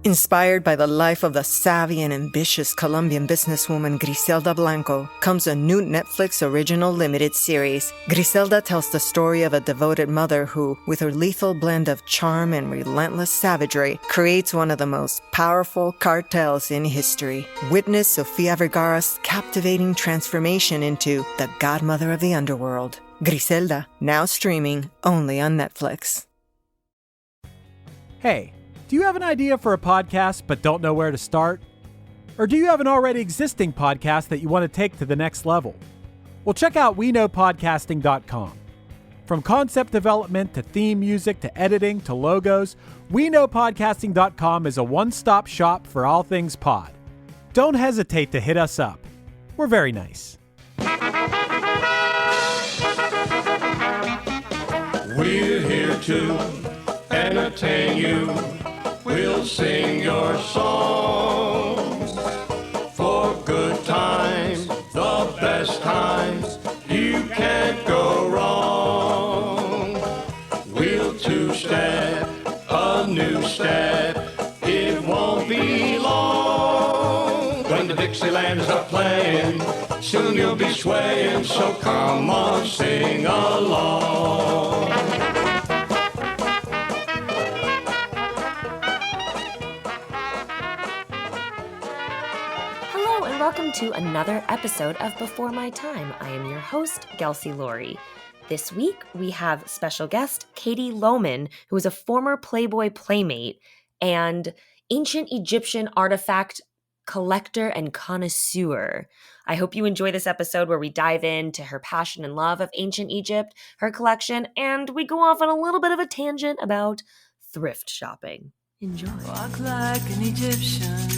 Inspired by the life of the savvy and ambitious Colombian businesswoman Griselda Blanco comes a new Netflix original limited series. Griselda tells the story of a devoted mother who, with her lethal blend of charm and relentless savagery, creates one of the most powerful cartels in history. Witness Sofia Vergara's captivating transformation into the godmother of the underworld. Griselda, now streaming only on Netflix. Hey, do you have an idea for a podcast but don't know where to start? Or do you have an already existing podcast that you want to take to the next level? Well, check out WeKnowPodcasting.com. From concept development to theme music to editing to logos, WeKnowPodcasting.com is a one-stop shop for all things pod. Don't hesitate to hit us up. We're very nice. We're here to entertain you. We'll sing your songs for good times, the best times. You can't go wrong. We'll two-step, a new step. It won't be long. When the Dixielands are playing, soon you'll be swaying. So come on, sing along. Welcome to another episode of Before My Time. I am your host, Kelsey Laurie. This week, we have special guest Katie Lohmann, who is a former Playboy playmate and ancient Egyptian artifact collector and connoisseur. I hope you enjoy this episode where we dive into her passion and love of ancient Egypt, her collection, and we go off on a little bit of a tangent about thrift shopping. Enjoy. Walk like an Egyptian.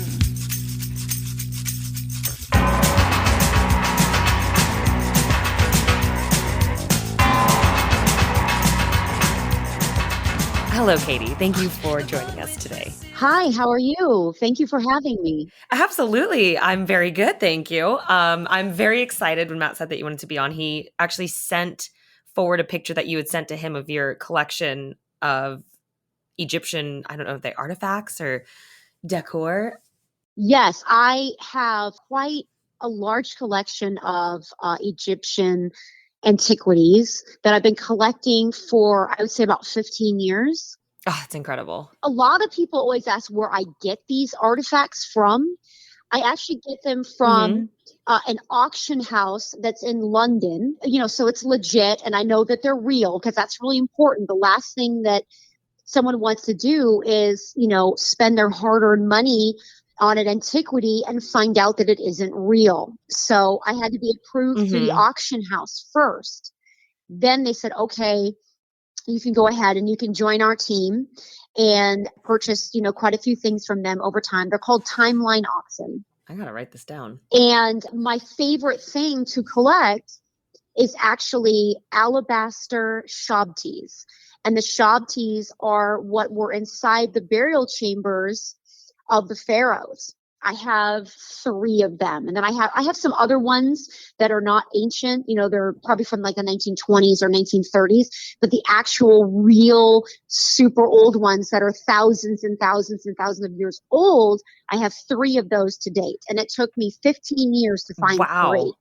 Hello, Katie. Thank you for joining us today. Hi, how are you? Thank you for having me. Absolutely. I'm very good. Thank you. I'm very excited when Matt said that you wanted to be on. He actually sent forward a picture that you had sent to him of your collection of Egyptian, I don't know if they're artifacts or decor. Yes, I have quite a large collection of Egyptian antiquities that I've been collecting for, I would say, about 15 years. Oh, that's incredible. A lot of people always ask where I get these artifacts from. I actually get them from an auction house that's in London, so it's legit. And I know that they're real because that's really important. The last thing that someone wants to do is, spend their hard-earned money on an antiquity and find out that it isn't real. So I had to be approved through the auction house first. Then they said, okay, you can go ahead and you can join our team and purchase, quite a few things from them over time. They're called Timeline Auction. I got to write this down. And my favorite thing to collect is actually alabaster shabtis. And the shabtis are what were inside the burial chambers of the pharaohs. I have 3 of them. And then I have some other ones that are not ancient. They're probably from like the 1920s or 1930s, but the actual real super old ones that are thousands and thousands and thousands of years old, I have 3 of those to date. And it took me 15 years to find 3.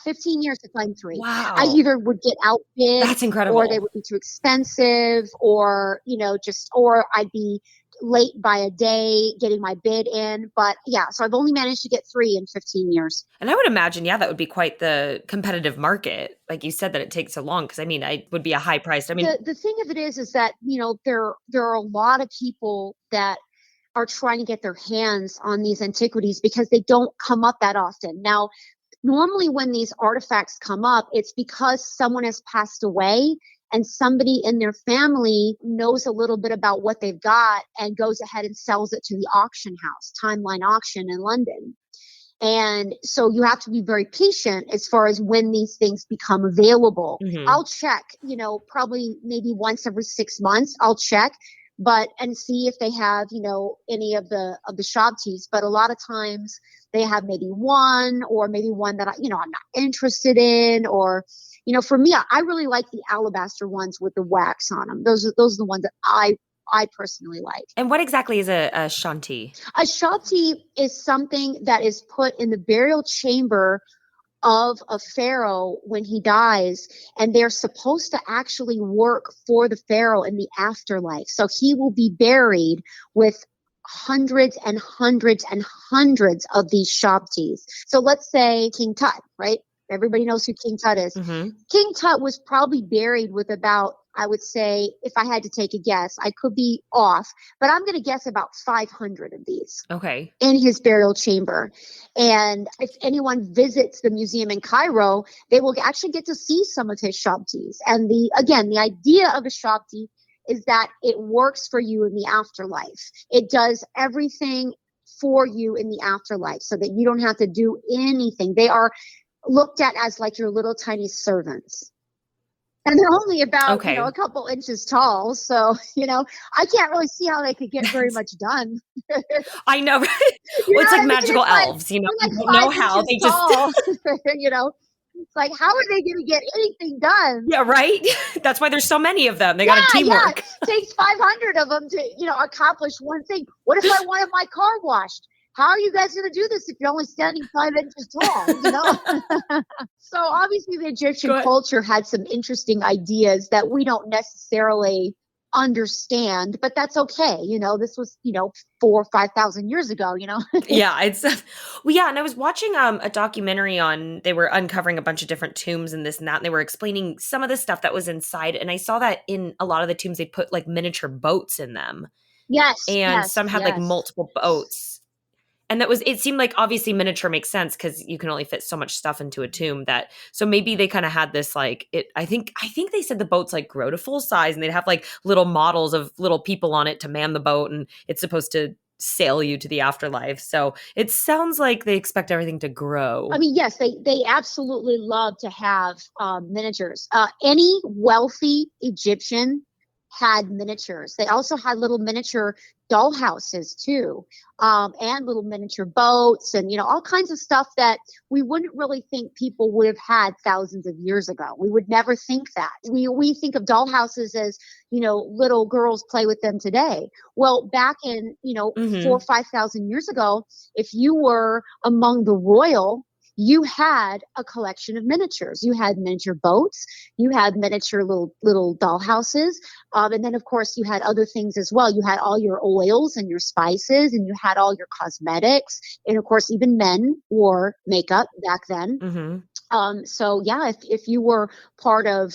15 years to find 3. Wow. I either would get outbid. That's incredible. Or they would be too expensive or, or I'd be late by a day getting my bid in. But yeah, so I've only managed to get 3 in 15 years. And I would imagine, that would be quite the competitive market. Like you said, that it takes so long because I would be a high price. The thing of it is that, there are a lot of people that are trying to get their hands on these antiquities because they don't come up that often. Now, normally when these artifacts come up, it's because someone has passed away and somebody in their family knows a little bit about what they've got and goes ahead and sells it to the auction house, Timeline Auction in London. And so you have to be very patient as far as when these things become available. I'll check, probably maybe once every 6 months, I'll check, and see if they have, any of the shabtis. But a lot of times they have maybe one that I'm not interested in, or, for me, I really like the alabaster ones with the wax on them. Those are the ones that I I personally like. And what exactly is a shanti? A shanti is something that is put in the burial chamber of a pharaoh when he dies, and they're supposed to actually work for the pharaoh in the afterlife. So he will be buried with hundreds and hundreds and hundreds of these shantis. So let's say King Tut, right? Everybody knows who King Tut is. Mm-hmm. King Tut was probably buried with about, I would say, if I had to take a guess, I could be off, but I'm going to guess about 500 of these. Okay. In his burial chamber. And if anyone visits the museum in Cairo, they will actually get to see some of his shantis. And the idea of a shanti is that it works for you in the afterlife. It does everything for you in the afterlife so that you don't have to do anything. They are looked at as like your little tiny servants. And they're only about, a couple inches tall. So, I can't really see how they could get very much done. I know, right? Well, it's like magical elves, you don't know how they just, it's like, how are they going to get anything done? Yeah, right? That's why there's so many of them. They got a teamwork. Yeah. It takes 500 of them to, accomplish one thing. What if I wanted my car washed? How are you guys going to do this if you're only standing 5 inches tall? So obviously the Egyptian culture had some interesting ideas that we don't necessarily understand, but that's okay. This was, 4,000 or 5,000 years ago, Yeah, and I was watching a documentary on, they were uncovering a bunch of different tombs and this and that, and they were explaining some of the stuff that was inside. And I saw that in a lot of the tombs, they put like miniature boats in them. Yes. And some had like multiple boats. And it seemed like obviously miniature makes sense because you can only fit so much stuff into a tomb so maybe they kind of had this like I think they said the boats like grow to full size and they'd have like little models of little people on it to man the boat and it's supposed to sail you to the afterlife. So it sounds like they expect everything to grow. I mean, yes, they absolutely love to have miniatures. Any wealthy Egyptian had miniatures. They also had little miniature doll houses too, and little miniature boats and, all kinds of stuff that we wouldn't really think people would have had thousands of years ago. We would never think that. We think of doll houses as, little girls play with them today. Well, back in, 4,000 or 5,000 years ago, if you were among the royal, you had a collection of miniatures. You had miniature boats. You had miniature little doll houses. And then, of course, you had other things as well. You had all your oils and your spices, and you had all your cosmetics. And, of course, even men wore makeup back then. Mm-hmm. So, yeah, if you were part of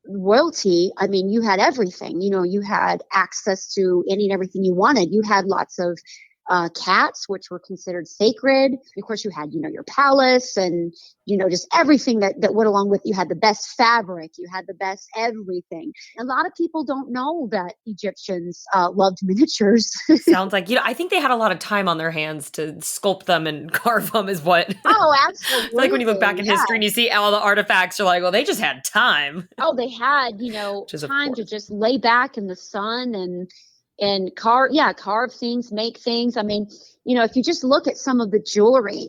royalty, I mean, you had everything. You had access to any and everything you wanted. You had lots of cats, which were considered sacred. Of course, you had, your palace and, just everything that went along with. You had the best fabric. You had the best everything. A lot of people don't know that Egyptians loved miniatures. Sounds like, I think they had a lot of time on their hands to sculpt them and carve them is what. Oh, absolutely. Like when you look back in history and you see all the artifacts, you're like, well, they just had time. Oh, they had, time to just lay back in the sun and carve things, make things. I mean, if you just look at some of the jewelry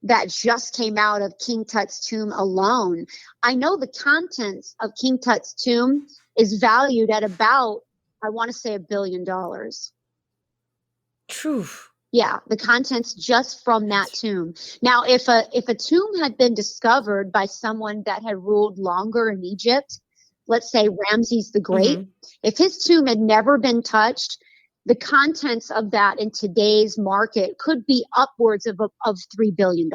that just came out of King Tut's tomb alone, I know the contents of King Tut's tomb is valued at about, I want to say $1 billion. True. Yeah, the contents just from that tomb. Now, if a tomb had been discovered by someone that had ruled longer in Egypt, let's say Ramses the Great, if his tomb had never been touched, the contents of that in today's market could be upwards of $3 billion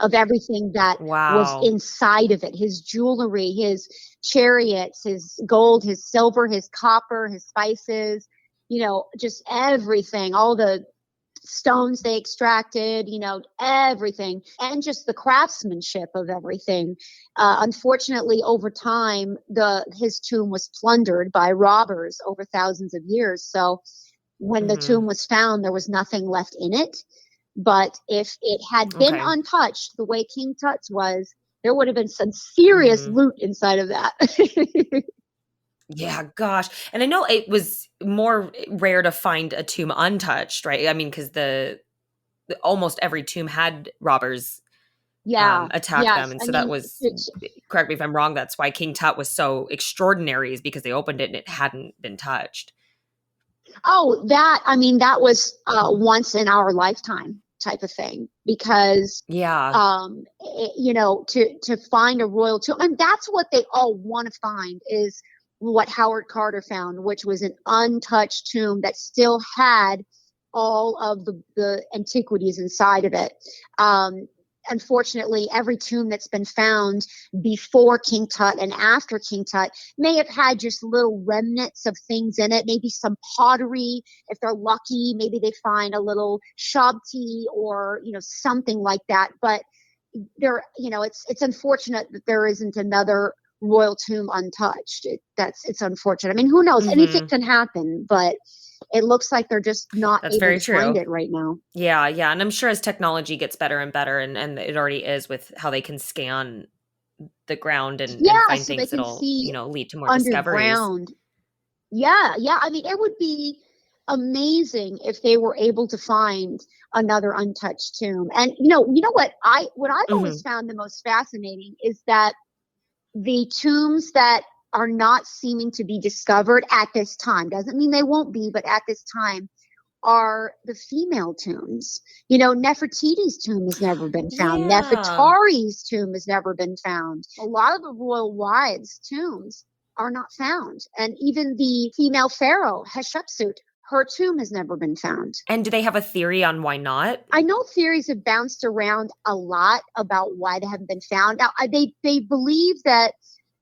of everything that was inside of it. His jewelry, his chariots, his gold, his silver, his copper, his spices, just everything, all the stones they extracted, everything, and just the craftsmanship of everything. Unfortunately, over time, his tomb was plundered by robbers over thousands of years. So when the tomb was found, there was nothing left in it. But if it had been untouched the way King Tut's was, there would have been some serious loot inside of that. Yeah, gosh. And I know it was more rare to find a tomb untouched, right? I mean, because almost every tomb had robbers attack them. And so that was, correct me if I'm wrong, that's why King Tut was so extraordinary, is because they opened it and it hadn't been touched. Oh, that was once in our lifetime type of thing because, Yeah. to find a royal tomb, and that's what they all want to find is what Howard Carter found, which was an untouched tomb that still had all of the antiquities inside of it. Unfortunately, every tomb that's been found before King Tut and after King Tut may have had just little remnants of things in it, maybe some pottery. If they're lucky, maybe they find a little shabti or, something like that. But it's unfortunate that there isn't another royal tomb untouched. It's unfortunate. I mean, who knows? Anything can happen, but it looks like they're just not That's able very to find true. it right now. Yeah, yeah. And I'm sure as technology gets better and better, and it already is with how they can scan the ground and find So they things can that'll, see lead to more discoveries. underground. Yeah. I mean, it would be amazing if they were able to find another untouched tomb. And what I've always Mhm. found the most fascinating is that the tombs that are not seeming to be discovered at this time, doesn't mean they won't be, but at this time, are the female tombs. Nefertiti's tomb has never been found. Yeah. Nefertari's tomb has never been found. A lot of the royal wives' tombs are not found. And even the female pharaoh, Hatshepsut, her tomb has never been found. And do they have a theory on why not? I know theories have bounced around a lot about why they haven't been found. Now, they believe that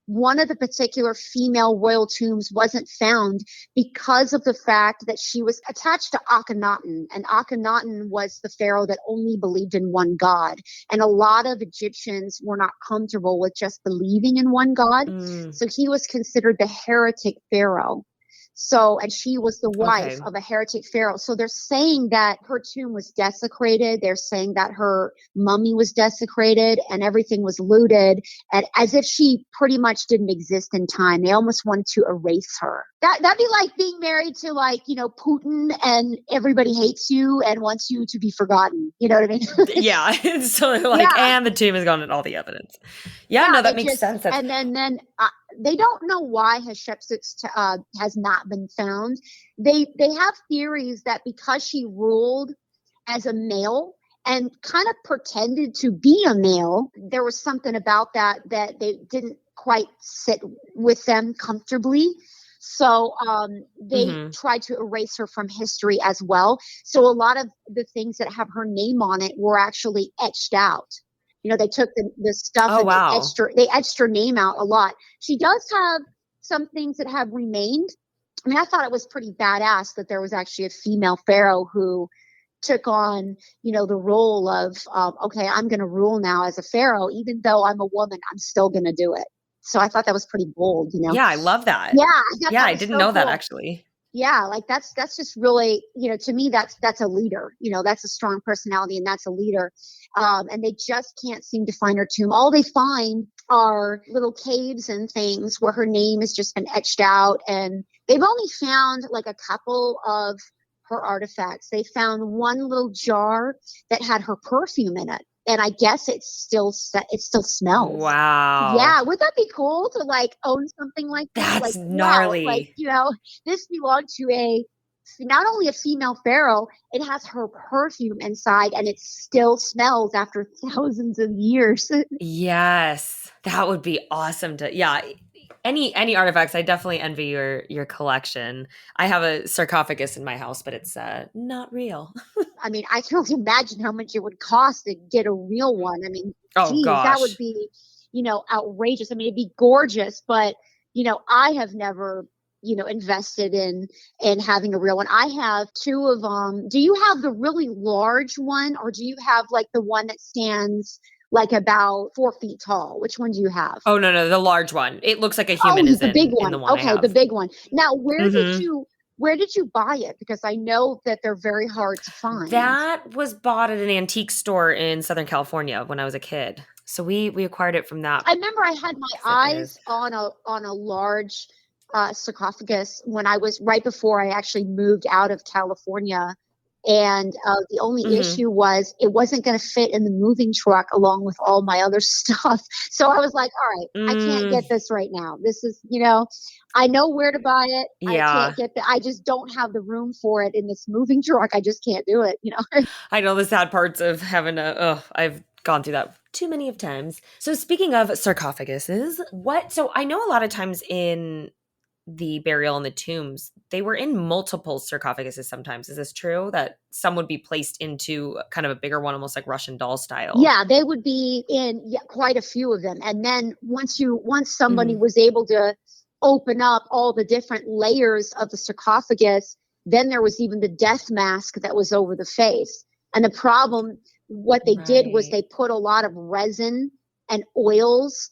one of the particular female royal tombs wasn't found because of the fact that she was attached to Akhenaten, and Akhenaten was the pharaoh that only believed in one god. And a lot of Egyptians were not comfortable with just believing in one god. So he was considered the heretic pharaoh. And she was the wife Okay. of a heretic pharaoh. So they're saying that her tomb was desecrated. They're saying that her mummy was desecrated and everything was looted, and as if she pretty much didn't exist in time. They almost wanted to erase her. That'd be like being married to Putin, and everybody hates you and wants you to be forgotten. You know what I mean? Yeah. So and the tomb has gone and all the evidence. Yeah, no, that makes sense. And then they don't know why Hatshepsut has not been found. They have theories that because she ruled as a male and kind of pretended to be a male, there was something about that they didn't quite sit with them comfortably. So they tried to erase her from history as well. So a lot of the things that have her name on it were actually etched out. They took the stuff Oh, and wow. they etched her name out a lot. She does have some things that have remained. I mean, I thought it was pretty badass that there was actually a female pharaoh who took on, the role of, okay, I'm going to rule now as a pharaoh, even though I'm a woman, I'm still going to do it. So I thought that was pretty bold, Yeah, I love that. Yeah, Yeah, I was didn't so know that cool. actually. Yeah, like that's just really, to me, that's a leader. That's a strong personality, and that's a leader. And they just can't seem to find her tomb. All they find are little caves and things where her name has just been etched out, and they've only found like a couple of her artifacts. They found one little jar that had her perfume in it, and I guess it still smells. Wow. Yeah, would that be cool to own something like that? That's Wow, gnarly. this belonged to not only a female pharaoh, it has her perfume inside, and it still smells after thousands of years. Yes. That would be awesome any artifacts. I definitely envy your collection. I have a sarcophagus in my house, but it's not real. I mean, I can only imagine how much it would cost to get a real one. I mean, Oh geez, that would gosh. be, outrageous. I mean, it'd be gorgeous, but I have never, invested in having a real one. I have two of them. Do you have the really large one, or do you have the one that stands about 4 feet tall? Which one do you have? Oh no, the large one. It looks like a human is The big in one. the one I Okay, have. the big one. Now, where did Mhm. you buy it? Because I know that they're very hard to find. That was bought at an antique store in Southern California when I was a kid. So we acquired it from that. I remember I had my eyes on a large sarcophagus when I was right before I actually moved out of California. And the only issue was it wasn't going to fit in the moving truck along with all my other stuff. So I was like, all right, I can't get this right now. This is, I know where to buy it. Yeah. I can't get I just don't have the room for it in this moving truck. I just can't do it, I know the sad parts of having I've gone through that too many of times. So speaking of sarcophaguses, so I know a lot of times in the burial in the tombs, they were in multiple sarcophaguses sometimes. Is this true? That some would be placed into kind of a bigger one, almost like Russian doll style? Yeah, they would be in quite a few of them. And then once somebody was able to open up all the different layers of the sarcophagus, then there was even the death mask that was over the face. And the problem, what they did was they put a lot of resin and oils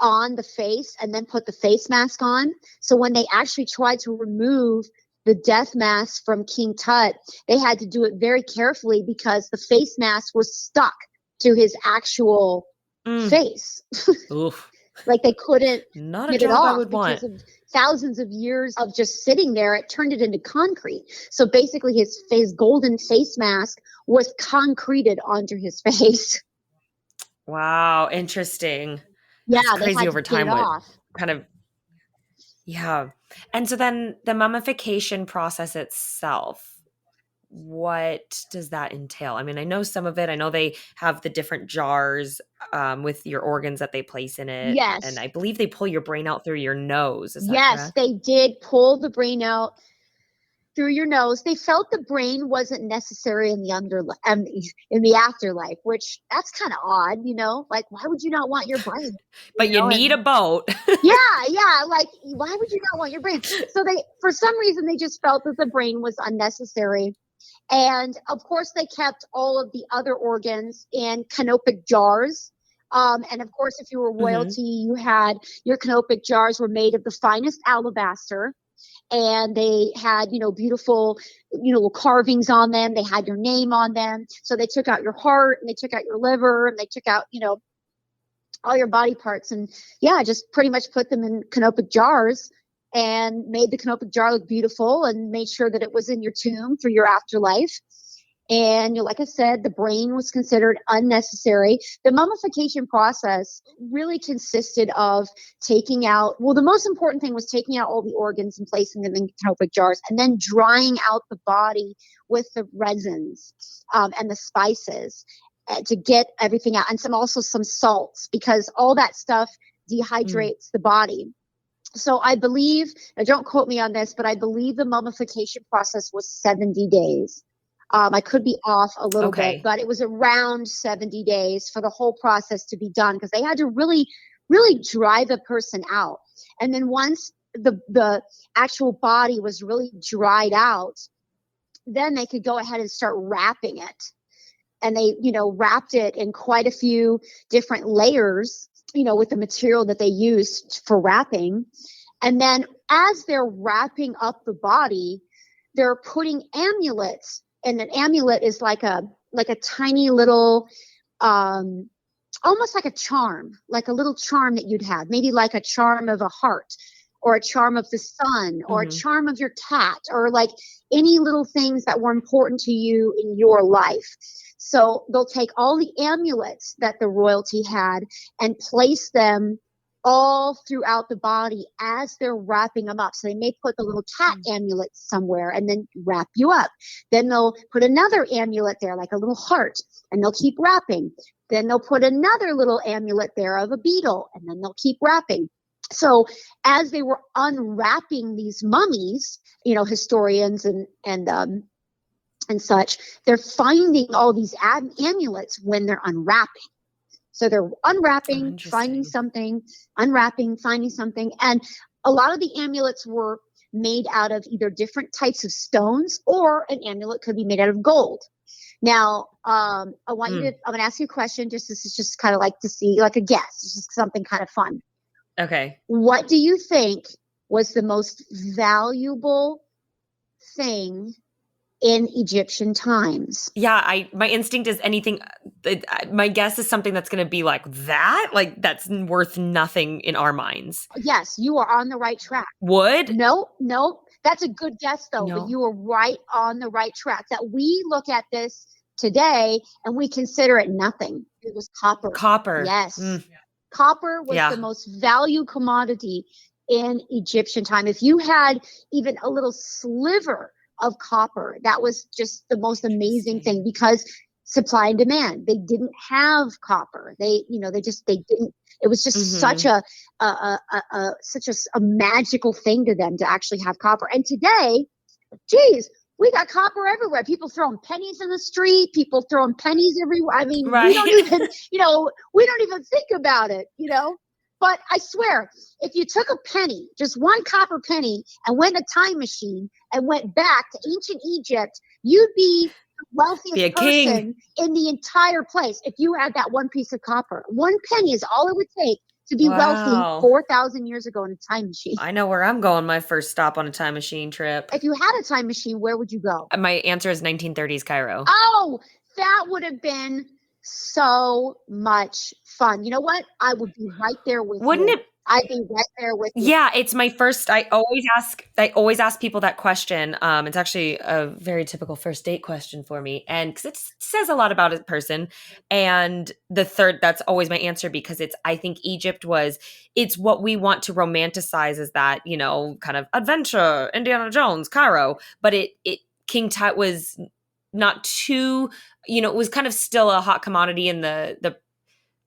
on the face and then put the face mask on. So when they actually tried to remove the death mask from King Tut, they had to do it very carefully because the face mask was stuck to his actual face. Oof. Like they couldn't Not a get it job I off would because want. of thousands of years of just sitting there. It turned it into concrete. So basically his golden face mask was concreted onto his face. Wow, interesting. Yeah, It's they crazy had over to get time it what off. kind of And so then the mummification process itself, what does that entail? I mean, I know some of it. I know they have the different jars with your organs that they place in it. Yes. And I believe they pull your brain out through your nose. Is that Yes, correct? they did pull the brain out through your nose. They felt the brain wasn't necessary in the afterlife, which that's kind of odd, like why would you not want your brain? But you need a boat. Yeah, like why would you not want your brain? So they, for some reason, they just felt that the brain was unnecessary. And of course, they kept all of the other organs in canopic jars. And of course, if you were royalty, you had your canopic jars were made of the finest alabaster. And they had, beautiful, carvings on them. They had your name on them. So they took out your heart and they took out your liver and they took out, all your body parts. And just pretty much put them in canopic jars and made the canopic jar look beautiful and made sure that it was in your tomb for your afterlife. And like I said, the brain was considered unnecessary. The mummification process really consisted of taking out, the most important thing was taking out all the organs and placing them in canopic jars and then drying out the body with the resins and the spices to get everything out. And also some salts, because all that stuff dehydrates the body. So I believe, now don't quote me on this, but I believe the mummification process was 70 days. I could be off a little bit, but it was around 70 days for the whole process to be done because they had to really, really dry the person out. And then once the actual body was really dried out, then they could go ahead and start wrapping it. And they, wrapped it in quite a few different layers, with the material that they used for wrapping. And then as they're wrapping up the body, they're putting amulets. And an amulet is like a tiny little, almost like a charm, like a little charm that you'd have, maybe like a charm of a heart or a charm of the sun or a charm of your cat or like any little things that were important to you in your life. So they'll take all the amulets that the royalty had and place them all throughout the body as they're wrapping them up. So they may put the little cat amulet somewhere and then wrap you up. Then they'll put another amulet there, like a little heart, and they'll keep wrapping. Then they'll put another little amulet there of a beetle, and then they'll keep wrapping. So as they were unwrapping these mummies, historians and such, they're finding all these amulets when they're unwrapping. So they're unwrapping, finding something, unwrapping, finding something. And a lot of the amulets were made out of either different types of stones or an amulet could be made out of gold. Now, I'm going to ask you a question. This is just kind of like to see, like a guess. It's just something kind of fun. Okay. What do you think was the most valuable thing in Egyptian times? Yeah, my instinct is anything. My guess is something that's going to be like that, like that's worth nothing in our minds. Yes, you are on the right track. Wood? No. That's a good guess though, but No. you were right on the right track. That we look at this today and we consider it nothing. It was copper. Copper. Yes. Mm. Copper was Yeah. the most valued commodity in Egyptian time. If you had even a little sliver of copper, that was just the most amazing thing, because supply and demand. They didn't have copper. They didn't. It was just such a magical thing to them to actually have copper. And today, geez, we got copper everywhere. People throwing pennies in the street. People throwing pennies everywhere. I mean, Right. we don't even, we don't even think about it, But I swear, if you took a penny, just one copper penny, and went in a time machine and went back to ancient Egypt, you'd be the wealthiest Be a king. person in the entire place if you had that one piece of copper. One penny is all it would take to be wealthy Wow. 4,000 years ago in a time machine. I know where I'm going my first stop on a time machine trip. If you had a time machine, where would you go? My answer is 1930s Cairo. Oh, that would have been so much fun. You know what? I would be right there with Wouldn't you. it? I'd be right there with you. Yeah, it's my first. I always ask people that question. It's actually a very typical first date question for me, and because it says a lot about a person. And the third, that's always my answer, because I think Egypt it's what we want to romanticize as that, kind of adventure, Indiana Jones, Cairo. But King Tut was not too, it was kind of still a hot commodity in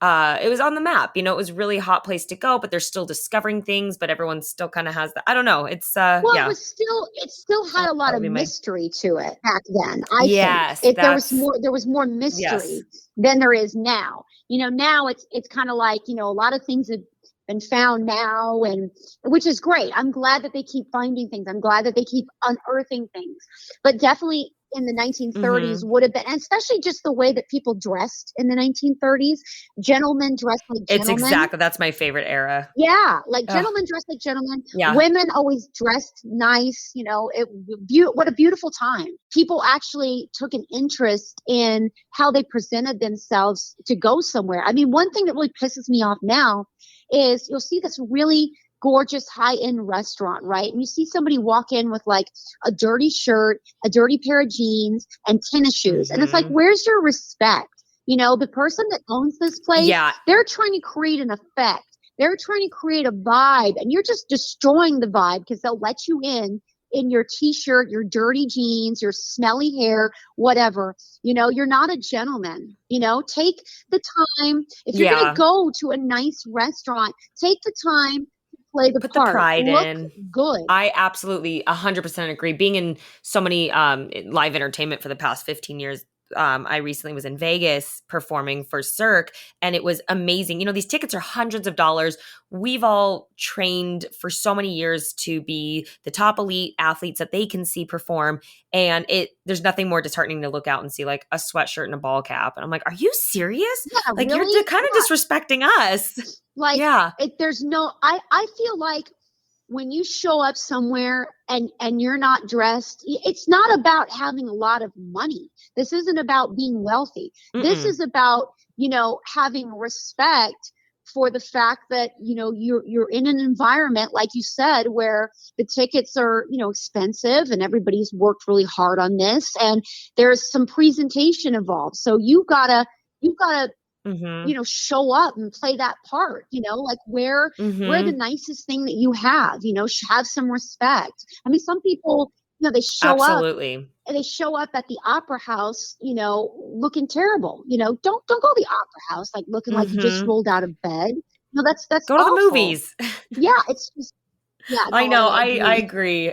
it was on the map, it was really a hot place to go, but they're still discovering things, but everyone still kind of has that. I don't know. It's Well, yeah. it still had a lot That of would be mystery to it back then. I Yes, think there was more mystery than there is now. Now it's kind of like, a lot of things have been found now, and which is great. I'm glad that they keep finding things. I'm glad that they keep unearthing things. But definitely in the 1930s would have been, and especially just the way that people dressed in the 1930s. Gentlemen dressed like gentlemen. That's my favorite era. Yeah, like gentlemen dressed like gentlemen. Yeah. Women always dressed nice. What a beautiful time. People actually took an interest in how they presented themselves to go somewhere. I mean, one thing that really pisses me off now is you'll see this really gorgeous high-end restaurant, right? And you see somebody walk in with like a dirty shirt, a dirty pair of jeans, and tennis shoes. And it's like, where's your respect? The person that owns this place, they're trying to create an effect. They're trying to create a vibe, and you're just destroying the vibe because they'll let you in your t-shirt, your dirty jeans, your smelly hair, whatever. You're not a gentleman. Take the time. If you're going to go to a nice restaurant, take the time to play the Put part. the pride Look in. good. I absolutely 100% agree. Being in so many live entertainment for the past 15 years, I recently was in Vegas performing for Cirque, and it was amazing. These tickets are hundreds of dollars. We've all trained for so many years to be the top elite athletes that they can see perform. And there's nothing more disheartening to look out and see like a sweatshirt and a ball cap. And I'm like, are you serious? Yeah, like really? You're kind of disrespecting us. Like, yeah. I feel like when you show up somewhere and you're not dressed, it's not about having a lot of money. This isn't about being wealthy. This is about, having respect for the fact that, you're in an environment, like you said, where the tickets are, expensive, and everybody's worked really hard on this, and there's some presentation involved. So you gotta show up and play that part, like wear the nicest thing that you have, have some respect. I mean, some people, they show Absolutely. up and they show up at the opera house, looking terrible, don't go to the opera house, like looking like you just rolled out of bed. That's go to awful. the movies. Yeah. It's just, yeah. No, I know. I agree.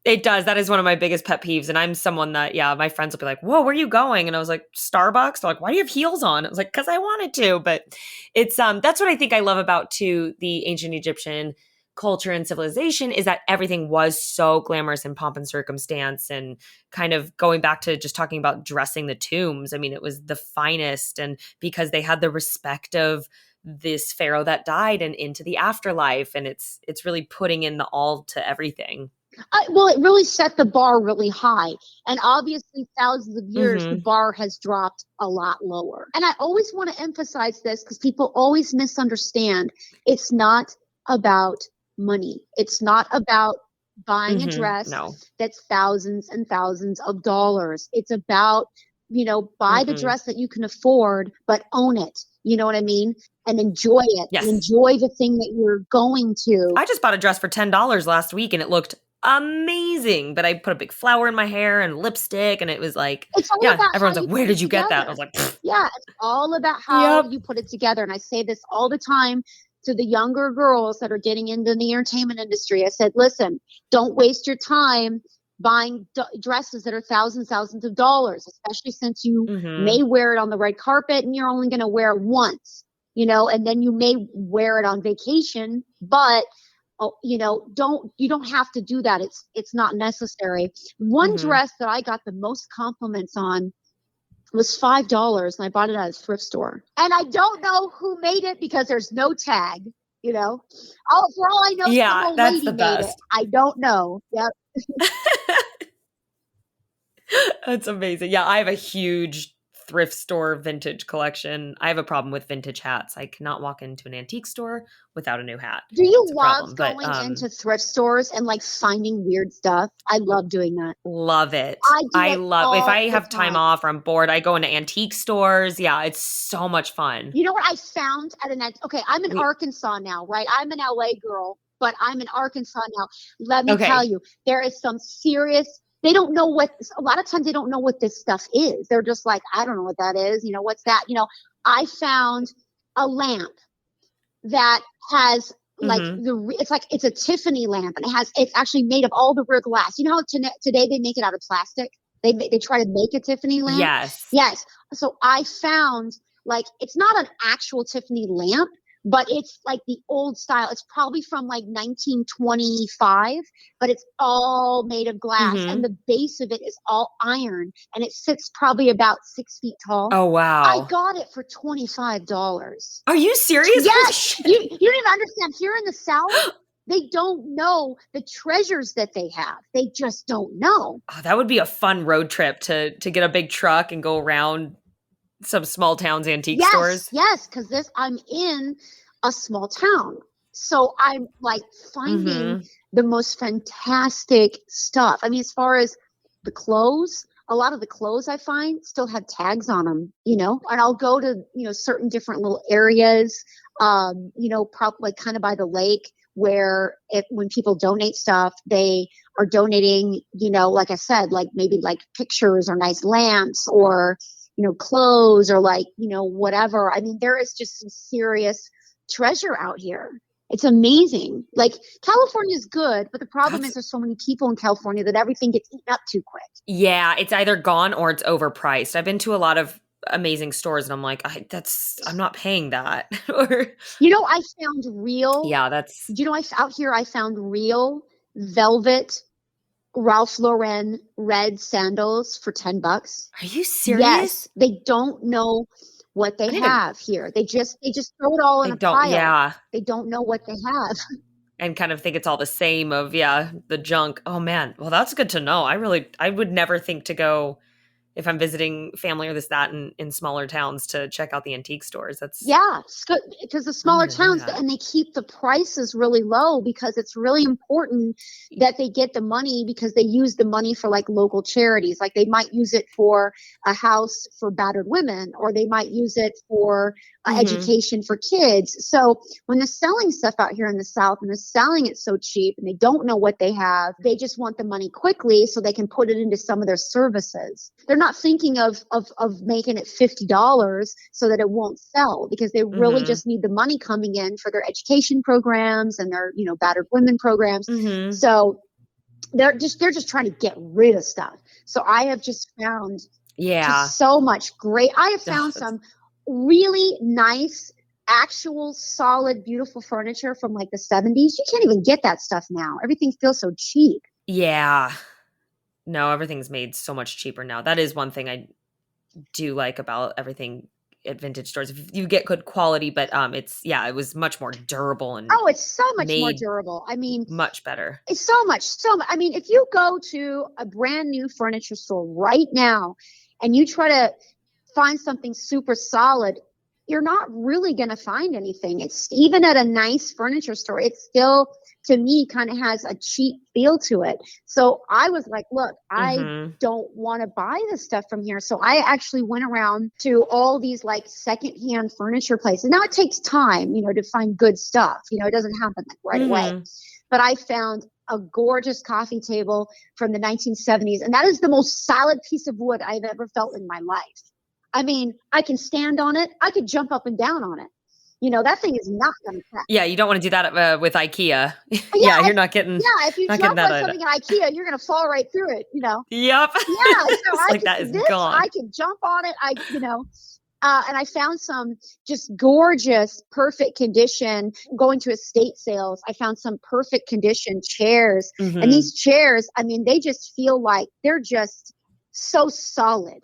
It does. That is one of my biggest pet peeves. And I'm someone that, my friends will be like, whoa, where are you going? And I was like, Starbucks. They're like, why do you have heels on? I was like, because I wanted to. But it's that's what I think I love about too the ancient Egyptian culture and civilization, is that everything was so glamorous and pomp and circumstance, and kind of going back to just talking about dressing the tombs. I mean, it was the finest, and because they had the respect of this pharaoh that died and into the afterlife. And it's really putting in the all to everything. Well, it really set the bar really high. And obviously, thousands of years, the bar has dropped a lot lower. And I always want to emphasize this because people always misunderstand. It's not about money. It's not about buying a dress No. that's thousands and thousands of dollars. It's about, buy the dress that you can afford, but own it. You know what I mean? And enjoy it. Yes. And enjoy the thing that you're going to. I just bought a dress for $10 last week and it looked amazing. But I put a big flower in my hair and lipstick and it was like, It's all about everyone's how like, you where put it did you get that? I together. was like, pfft. Yeah, it's all about how Yep. you put it together. And I say this all the time to the younger girls that are getting into the entertainment industry. I said, listen, don't waste your time buying dresses that are thousands of dollars, especially since you may wear it on the red carpet and you're only going to wear it once, and then you may wear it on vacation, but you don't have to do that. It's not necessary. One dress that I got the most compliments on was $5, and I bought it at a thrift store. And I don't know who made it because there's no tag, For all I know, some old that's lady the made it. best. I don't know. Yep. That's amazing. Yeah, I have a huge thrift store vintage collection. I have a problem with vintage hats. I cannot walk into an antique store without a new hat. Do you It's a love problem, going into thrift stores and like finding weird stuff? I love doing that. Love it. I love if all I the have time off or I'm bored, I go into antique stores. Yeah, it's so much fun. You know what I found I'm in Arkansas now, right? I'm an LA girl, but I'm in Arkansas now. Let me tell you, there is some serious, a lot of times they don't know what this stuff is. They're just like, I don't know what that is. What's that? I found a lamp that has like it's a Tiffany lamp, and it's actually made of all the rear glass. You know how today they make it out of plastic? They try to make a Tiffany lamp. Yes. So I found it's not an actual Tiffany lamp, but it's like the old style. It's probably from like 1925, but it's all made of glass, and the base of it is all iron, and it sits probably about 6 feet tall. Oh, wow. I got it for $25. Are you serious? Yes. You don't even understand. Here in the South, they don't know the treasures that they have. They just don't know. Oh, that would be a fun road trip to get a big truck and go around some small towns antique stores. Yes, because I'm in a small town. So I'm like finding the most fantastic stuff. I mean, as far as the clothes, a lot of the clothes I find still have tags on them, and I'll go to, certain different little areas, probably kind of by the lake where when people donate stuff, they are donating, like I said, like maybe like pictures or nice lamps or, clothes or like, whatever. I mean, there is just some serious treasure out here. It's amazing. Like California is good, but the problem is there's so many people in California that everything gets eaten up too quick. Yeah, it's either gone or it's overpriced. I've been to a lot of amazing stores and I'm like, I'm not paying that. I found real. Yeah, that's. Out here I found real velvet Ralph Lauren red sandals for $10. Are you serious? Yes, they don't know what they have here. They just throw it all in a pile. Yeah. They don't know what they have. And kind of think it's all the same of, the junk. Oh man. Well, that's good to know. I would never think to go if I'm visiting family or that in smaller towns to check out the antique stores. That's it's good because the smaller towns, and they keep the prices really low because it's really important that they get the money because they use the money for like local charities. Like they might use it for a house for battered women, or they might use it for education for kids. So when they're selling stuff out here in the South and they're selling it so cheap and they don't know what they have, they just want the money quickly so they can put it into some of their services. They're not thinking of making it $50 so that it won't sell because they really just need the money coming in for their education programs and their, battered women programs. So they're just trying to get rid of stuff. So I have just found just so much great. I have found some really nice, actual, solid, beautiful furniture from like the 70s. You can't even get that stuff now. Everything feels so cheap. Yeah. No, everything's made so much cheaper now. That is one thing I do like about everything at vintage stores. If you get good quality, but it was much more durable and it's so much more durable. I mean, much better. It's so much. I mean, if you go to a brand new furniture store right now and you try to find something super solid, you're not really going to find anything. It's even at a nice furniture store, it's still to me kind of has a cheap feel to it. So I was like, look, I don't want to buy this stuff from here. So I actually went around to all these like secondhand furniture places. Now it takes time, to find good stuff. It doesn't happen like right away. But I found a gorgeous coffee table from the 1970s. And that is the most solid piece of wood I've ever felt in my life. I mean, I can stand on it. I could jump up and down on it. That thing is not going to crack. Yeah, you don't want to do that with IKEA. You're not getting. Yeah, if you jump on something in IKEA, you're going to fall right through it. Yep. Yeah, so that is gone. I can jump on it. And I found some just gorgeous, perfect condition. Going to estate sales, I found some perfect condition chairs, and these chairs, I mean, they just feel like they're just so solid.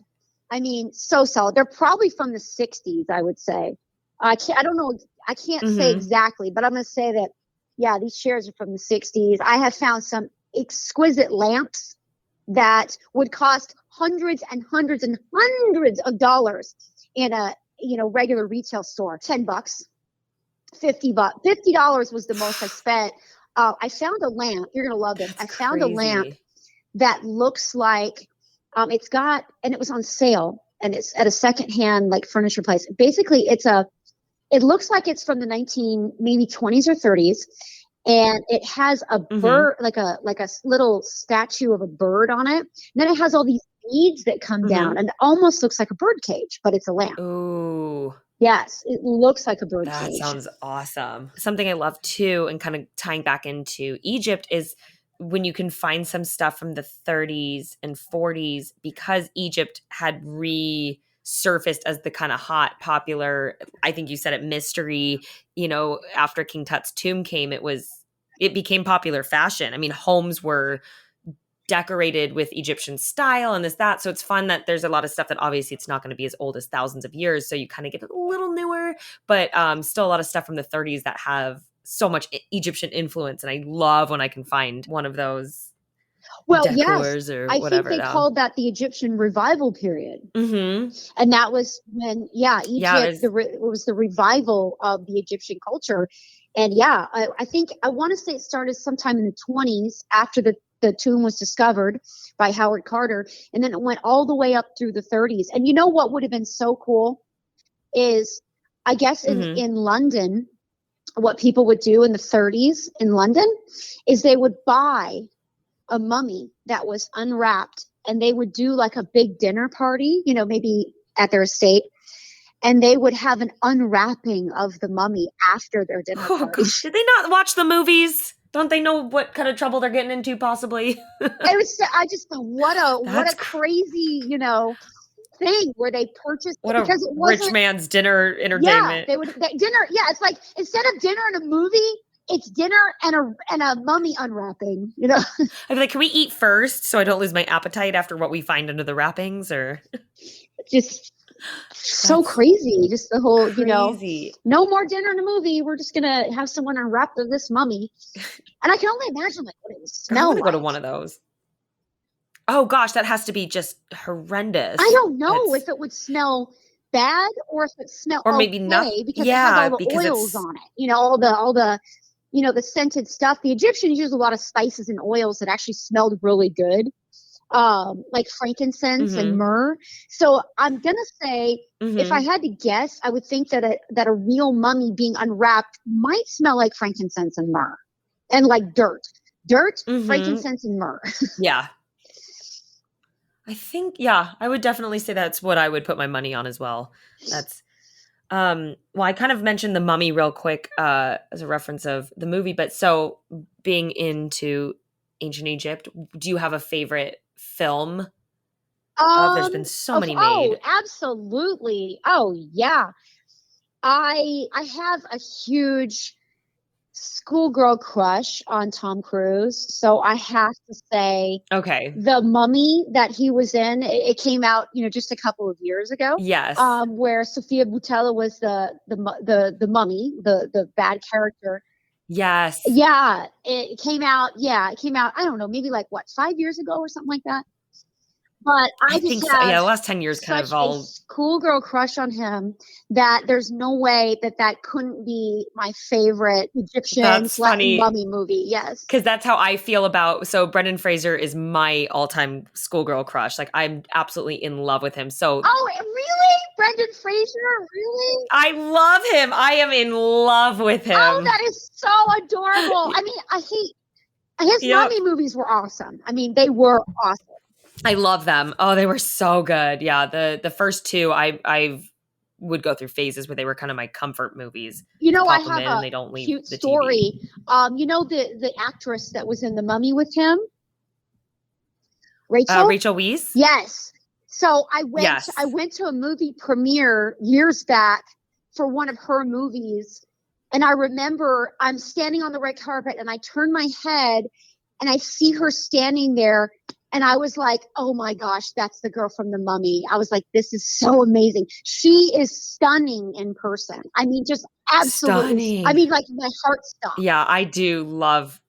I mean, so solid. They're probably from the 60s, I would say. I don't know. I can't say exactly, but I'm going to say that, yeah, these chairs are from the 60s. I have found some exquisite lamps that would cost hundreds and hundreds and hundreds of dollars in a, regular retail store. $10, $50. $50 was the most I spent. I found a lamp. You're going to love this. I found a lamp that looks like and it was on sale, and it's at a secondhand like furniture place. Basically, it looks like it's from the maybe 20s or 30s, and it has a bird, like a little statue of a bird on it. And then it has all these beads that come down, and it almost looks like a bird cage, but it's a lamp. Ooh. Yes, it looks like a bird cage. That sounds awesome. Something I love too, and kind of tying back into Egypt, is when you can find some stuff from the 30s and 40s, because Egypt had resurfaced as the kind of hot, popular, I think you said it, mystery, after King Tut's tomb came, it became popular fashion. I mean, homes were decorated with Egyptian style and that. So it's fun that there's a lot of stuff that obviously it's not going to be as old as thousands of years. So you kind of get a little newer, but still a lot of stuff from the 30s that have so much Egyptian influence. And I love when I can find one of those decors or whatever. I think they called that the Egyptian revival period. And that was when, Egypt, it was the revival of the Egyptian culture. And I want to say it started sometime in the 20s after the tomb was discovered by Howard Carter. And then it went all the way up through the 30s. And you know what would have been so cool is, I guess in London, what people would do in the 30s in London is they would buy a mummy that was unwrapped, and they would do like a big dinner party, maybe at their estate, and they would have an unwrapping of the mummy after their dinner party. Gosh. Did they not watch the movies? Don't they know what kind of trouble they're getting into possibly? I just thought, what a crazy, thing where they purchased because it wasn't rich man's dinner entertainment. Dinner. Yeah, it's like instead of dinner and a movie, it's dinner and a mummy unwrapping. I'd be like, can we eat first so I don't lose my appetite after what we find under the wrappings? Or just so crazy. Just the whole, crazy. No more dinner and a movie. We're just gonna have someone unwrap this mummy. And I can only imagine like what it would smell like. Go to one of those. Oh gosh, that has to be just horrendous. I don't know if it would smell bad or if it smelled maybe not, because it has all the oils on it. All the the scented stuff. The Egyptians used a lot of spices and oils that actually smelled really good, like frankincense and myrrh. So I'm gonna say, if I had to guess, I would think that a real mummy being unwrapped might smell like frankincense and myrrh, and like dirt, frankincense and myrrh. Yeah. I think, I would definitely say that's what I would put my money on as well. That's, well, I kind of mentioned The Mummy real quick as a reference of the movie, but so being into ancient Egypt, do you have a favorite film? There's been so many made. Oh, absolutely. Oh, yeah. I have a huge schoolgirl crush on Tom Cruise, so I have to say, The Mummy that he was in, it came out, just a couple of years ago. Yes, where Sofia Boutella was the mummy, the bad character. Yes, it came out. I don't know, maybe like 5 years ago or something like that. But I I just think so. Yeah, have the last 10 years kind such of a all. schoolgirl crush on him that there's no way that couldn't be my favorite Egyptian That's funny. mummy movie. Yes. Because that's how I feel about. So Brendan Fraser is my all-time schoolgirl crush. Like I'm absolutely in love with him. So Oh, really? Brendan Fraser? Really? I love him. I am in love with him. Oh, that is so adorable. I mean, his mummy movies were awesome. I mean, they were awesome. I love them. Oh, they were so good. Yeah, the first two I would go through phases where they were kind of my comfort movies. You know, I Pop them have in a and they don't leave cute the story. TV. You know the actress that was in The Mummy with him? Rachel? Rachel Weisz? Yes. So I went Yes. I went to a movie premiere years back for one of her movies. And I remember I'm standing on the red carpet and I turn my head and I see her standing there. And I was like, oh my gosh, that's the girl from The Mummy. I was like, this is so amazing. She is stunning in person. I mean, just absolutely. Stunning. I mean, like my heart stopped. Yeah, I do love.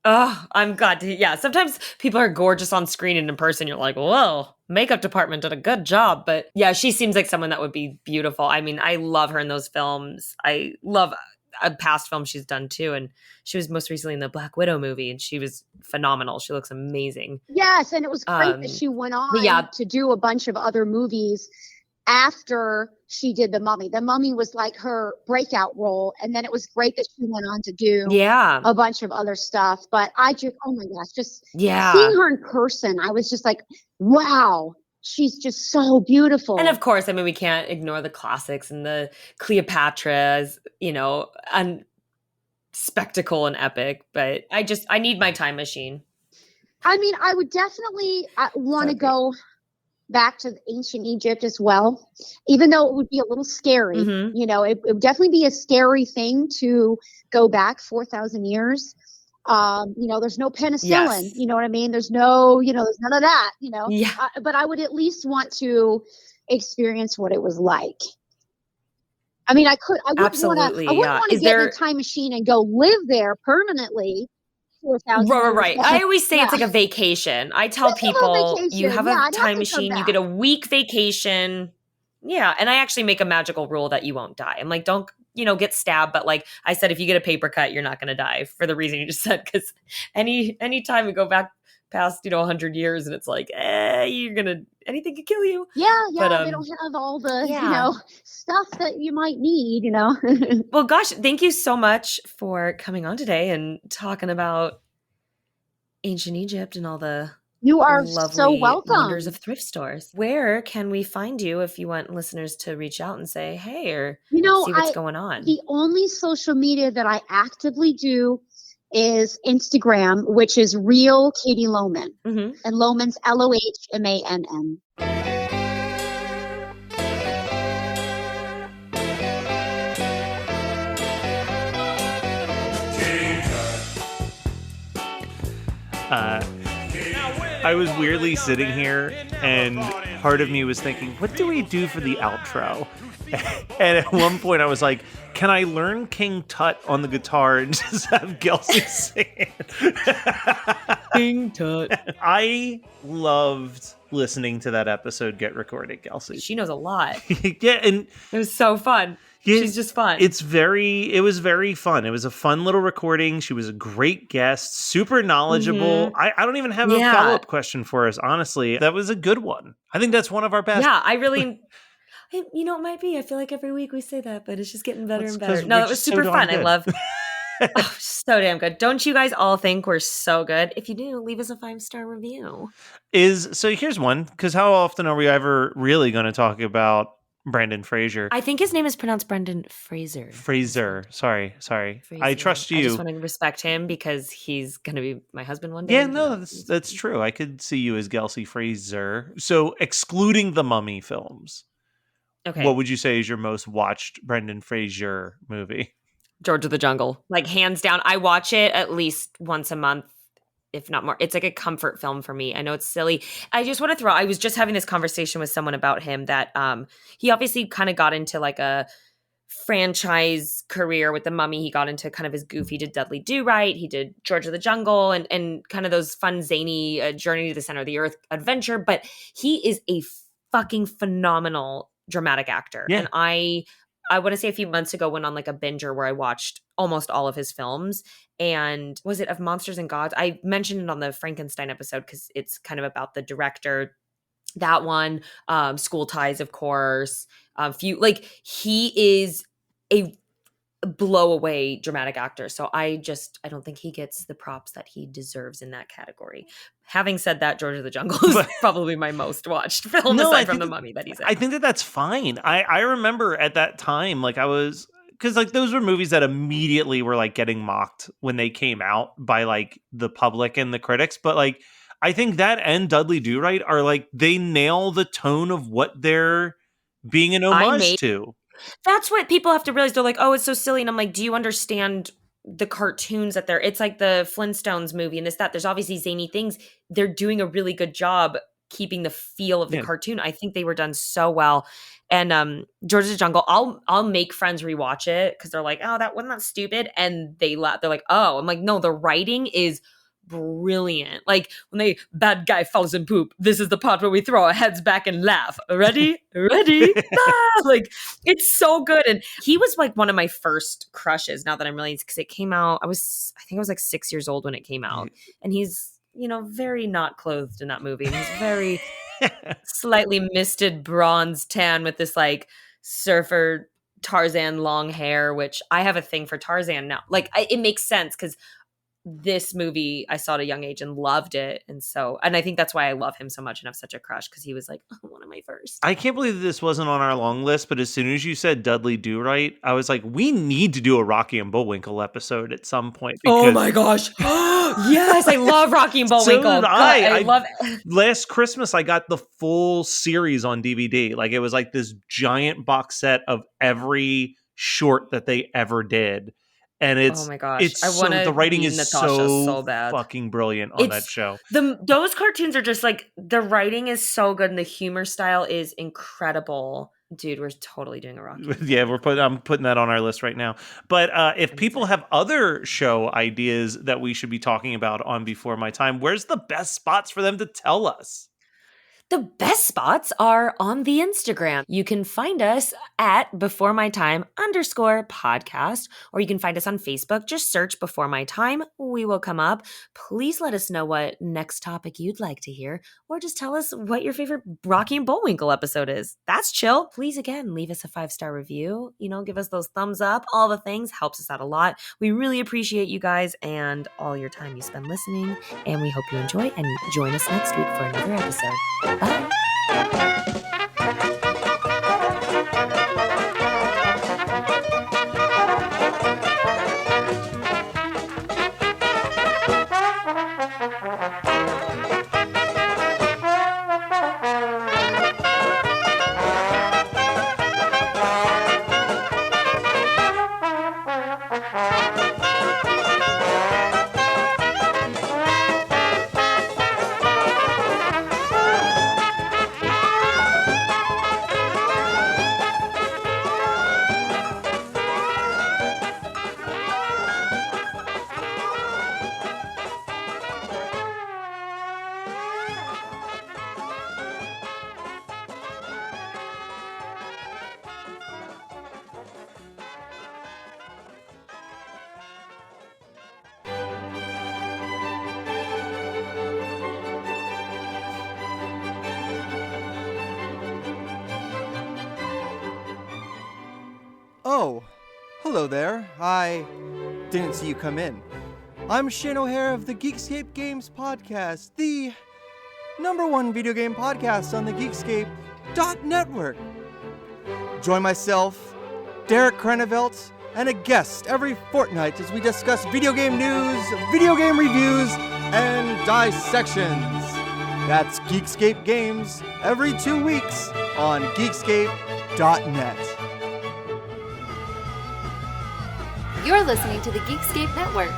Oh, I'm glad to. Yeah, sometimes people are gorgeous on screen and in person. You're like, whoa, makeup department did a good job. But yeah, she seems like someone that would be beautiful. I mean, I love her in those films. I love a past film she's done too. And she was most recently in the Black Widow movie and she was phenomenal. She looks amazing. Yes, and it was great that she went on to do a bunch of other movies after she did The Mummy. The Mummy was like her breakout role, and then it was great that she went on to do a bunch of other stuff. But I just, oh my gosh, just seeing her in person, I was just like, wow, she's just so beautiful. And of course, I mean, we can't ignore the classics and the Cleopatra's, you know, and spectacle and epic. But I need my time machine. I mean, I would definitely want to go back to ancient Egypt as well, even though it would be a little scary. You know, it would definitely be a scary thing to go back 4,000 years. You know, there's no penicillin, you know what I mean? There's no, you know, there's none of that, you know, but I would at least want to experience what it was like. I mean, I wouldn't want to get in a time machine and go live there permanently. 4,000 Right. I always say it's like a vacation. I tell people you have a time machine, you get a week vacation. Yeah. And I actually make a magical rule that you won't die. I'm like, don't, you know, get stabbed. But like I said, if you get a paper cut, you're not going to die for the reason you just said. Because any time we go back past, you know, 100 years and it's like, you're going to, anything could kill you. Yeah. But, they don't have all the, you know, stuff that you might need, you know. Well, gosh, thank you so much for coming on today and talking about ancient Egypt and all the you are lovely so welcome. Wonders of thrift stores. Where can we find you if you want listeners to reach out and say, hey, or see what's going on? The only social media that I actively do is Instagram, which is Real Katie Lohmann. And Lohmann's Lohmann. I was weirdly sitting here, and part of me was thinking, what do we do for the outro? And at one point I was like, can I learn King Tut on the guitar and just have Kelsey sing it? King Tut. I loved listening to that episode get recorded, Kelsey. She knows a lot. Yeah, and it was so fun. She's just fun. It was very fun. It was a fun little recording. She was a great guest, super knowledgeable. I don't even have a follow-up question for us, honestly. That was a good one. I think that's one of our best. Yeah, I really, you know, it might be. I feel like every week we say that, but it's just getting better and better. No, that was super fun. I love so damn good. Don't you guys all think we're so good? If you do, leave us a 5-star review. So here's one, because how often are we ever really going to talk about Brendan Fraser? I think his name is pronounced Brendan Fraser. Sorry. Fraser. I trust you. I just want to respect him because he's going to be my husband one day. Yeah, no, that's true. I could see you as Kelsey Fraser. So excluding the Mummy films, okay, what would you say is your most watched Brendan Fraser movie? George of the Jungle. Like hands down. I watch it at least once a month, if not more. It's like a comfort film for me. I know it's silly. I just want to I was just having this conversation with someone about him that he obviously kind of got into like a franchise career with The Mummy. He got into kind of his goofy, he did Dudley Do-Right, he did George of the Jungle, and kind of those fun, zany Journey to the Center of the Earth adventure. But he is a fucking phenomenal dramatic actor. Yeah. And I want to say a few months ago went on like a binger where I watched almost all of his films. And was it Of Monsters and Gods? I mentioned it on the Frankenstein episode because it's kind of about the director. That one, School Ties, of course. He is a blow away dramatic actor. So I don't think he gets the props that he deserves in that category. Having said that, George of the Jungle is probably my most watched film aside from The Mummy that he's in. I think that's fine. I remember at that time, like because like those were movies that immediately were like getting mocked when they came out by like the public and the critics. But like, I think that and Dudley Do-Right are like, they nail the tone of what they're being an homage to. That's what people have to realize. They're like, oh, it's so silly. And I'm like, do you understand the cartoons that it's like the Flintstones movie and that. There's obviously zany things. They're doing a really good job keeping the feel of the cartoon. I think they were done so well. And George of the Jungle, I'll make friends rewatch it because they're like, oh, that wasn't that stupid. And they laugh. They're like, oh, I'm like, no, the writing is brilliant. Like when bad guy falls in poop, this is the part where we throw our heads back and laugh. Ready? Like it's so good. And he was like one of my first crushes now that I'm realizing, because it came out, I think I was like 6 years old when it came out. And he's, very not clothed in that movie. And he's very slightly misted bronze tan with this like surfer Tarzan long hair, which I have a thing for Tarzan now. Like it makes sense because this movie I saw at a young age and loved it. And I think that's why I love him so much and have such a crush, because he was like one of my first. I can't believe this wasn't on our long list, but as soon as you said Dudley Do-Right, I was like, we need to do a Rocky and Bullwinkle episode at some point. Oh my gosh. Yes, I love Rocky and Bullwinkle. So did I love it. Last Christmas, I got the full series on DVD. Like it was like this giant box set of every short that they ever did. And it's, oh my gosh, the writing is so bad. Fucking brilliant on that show. Those cartoons are just like, the writing is so good and the humor style is incredible. Dude, we're totally doing a Rocky. Yeah, I'm putting that on our list right now. But if people have other show ideas that we should be talking about on Before My Time, where's the best spots for them to tell us? The best spots are on the Instagram. You can find us at BeforeMyTime_podcast, or you can find us on Facebook. Just search Before My Time. We will come up. Please let us know what next topic you'd like to hear, or just tell us what your favorite Rocky and Bullwinkle episode is. That's chill. Please, again, leave us a 5-star review. Give us those thumbs up. All the things helps us out a lot. We really appreciate you guys and all your time you spend listening, and we hope you enjoy, and join us next week for another episode. Bye. Oh, hello there. I didn't see you come in. I'm Shane O'Hare of the Geekscape Games Podcast, the #1 video game podcast on the Geekscape.network. Join myself, Derek Krenevelt, and a guest every fortnight as we discuss video game news, video game reviews, and dissections. That's Geekscape Games every 2 weeks on Geekscape.net. You're listening to the Geekscape Network.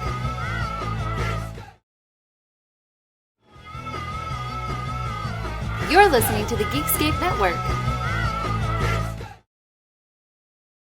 You're listening to the Geekscape Network.